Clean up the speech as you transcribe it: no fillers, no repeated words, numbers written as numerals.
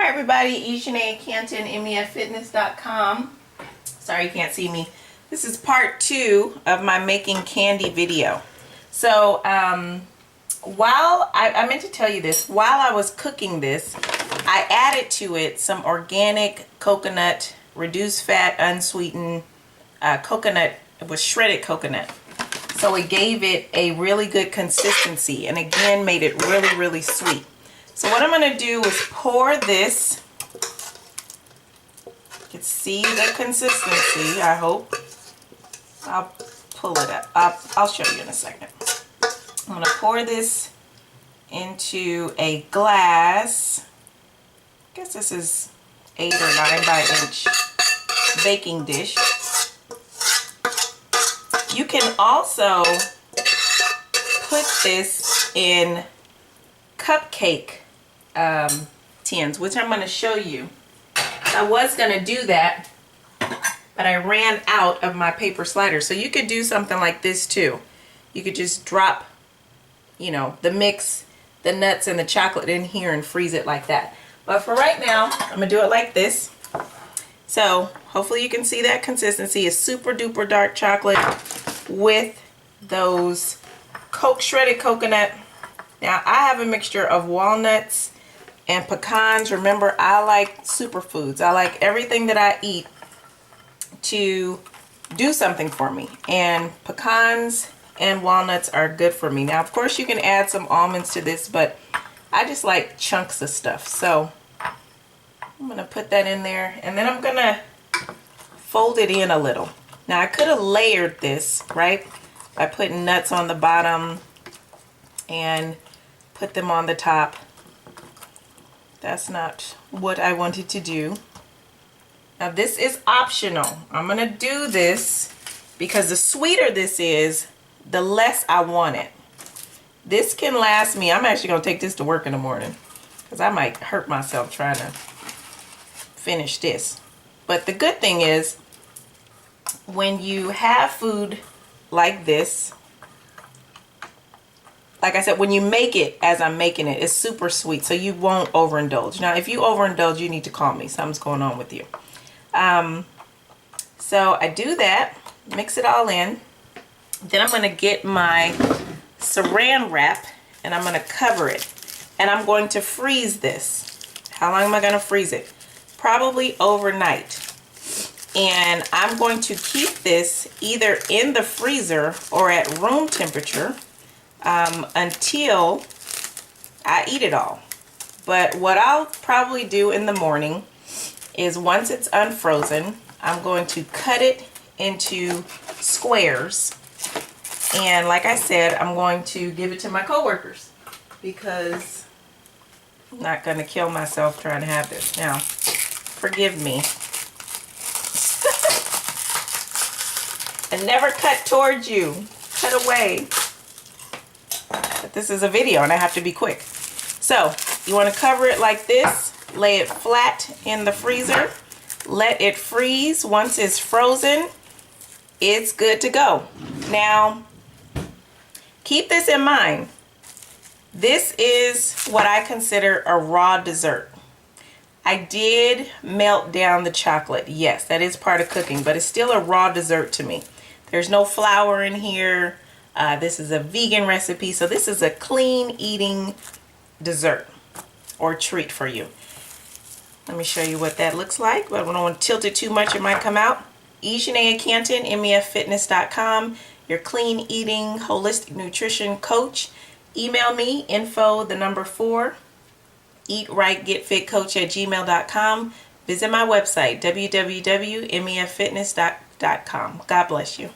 Hi everybody, EnJunaya Canton, MEFFitness.com. Sorry you can't see me. This is part 2 of my making candy video. So while I meant to tell you this, while I was cooking this, I added to it some organic coconut, reduced fat, unsweetened coconut. It was shredded coconut. So it gave it a really good consistency and again made it really sweet. So what I'm going to do is pour this. You can see the consistency, I hope. I'll pull it up. I'll show you in a second. I'm going to pour this into a glass. I guess this is 8 or 9 by inch baking dish. You can also put this in cupcake tins, which I'm going to show you. I was going to do that, but I ran out of my paper sliders. So you could do something like this too. You could just drop, you know, the mix, the nuts and the chocolate in here and freeze it like that. But for right now, I'm going to do it like this. So hopefully you can see that consistency is super duper dark chocolate with those shredded coconut. Now I have a mixture of walnuts and pecans. Remember, I like superfoods. I like everything that I eat to do something for me. And pecans and walnuts are good for me. Now, of course, you can add some almonds to this, but I just like chunks of stuff. So I'm going to put that in there. And then I'm going to fold it in a little. Now, I could have layered this, right, by putting nuts on the bottom and put them on the top. That's not what I wanted to do. Now this is optional. I'm going to do this because the sweeter this is, the less I want it. This can last me. I'm actually going to take this to work in the morning because I might hurt myself trying to finish this. But the good thing is when you have food like this, like I said, when you make it as I'm making it, it's super sweet, so you won't overindulge. Now, if you overindulge, you need to call me. Something's going on with you. So I do that, mix it all in. Then I'm going to get my saran wrap, and I'm going to cover it. And I'm going to freeze this. How long am I going to freeze it? Probably overnight. And I'm going to keep this either in the freezer or at room temperature until I eat it all. But what I'll probably do in the morning is once it's unfrozen, I'm going to cut it into squares. And like I said, I'm going to give it to my coworkers because I'm not going to kill myself trying to have this. Now, forgive me. I never cut towards you. Cut away. But this is a video and I have to be quick. So you want to cover it like this, lay it flat in the freezer, let it freeze. Once it's frozen, it's good to go. Now keep this in mind. This is what I consider a raw dessert. I did melt down the chocolate. Yes, that is part of cooking, but it's still a raw dessert to me. There's no flour in here. This is a vegan recipe, so this is a clean eating dessert or treat for you. Let me show you what that looks like, but I don't want to tilt it too much, it might come out. EnJunaya Canton, MEFFitness.com, your clean eating, holistic nutrition coach. Email me, info4, eatrightgetfitcoach@gmail.com. Visit my website, www.MEFFitness.com. God bless you.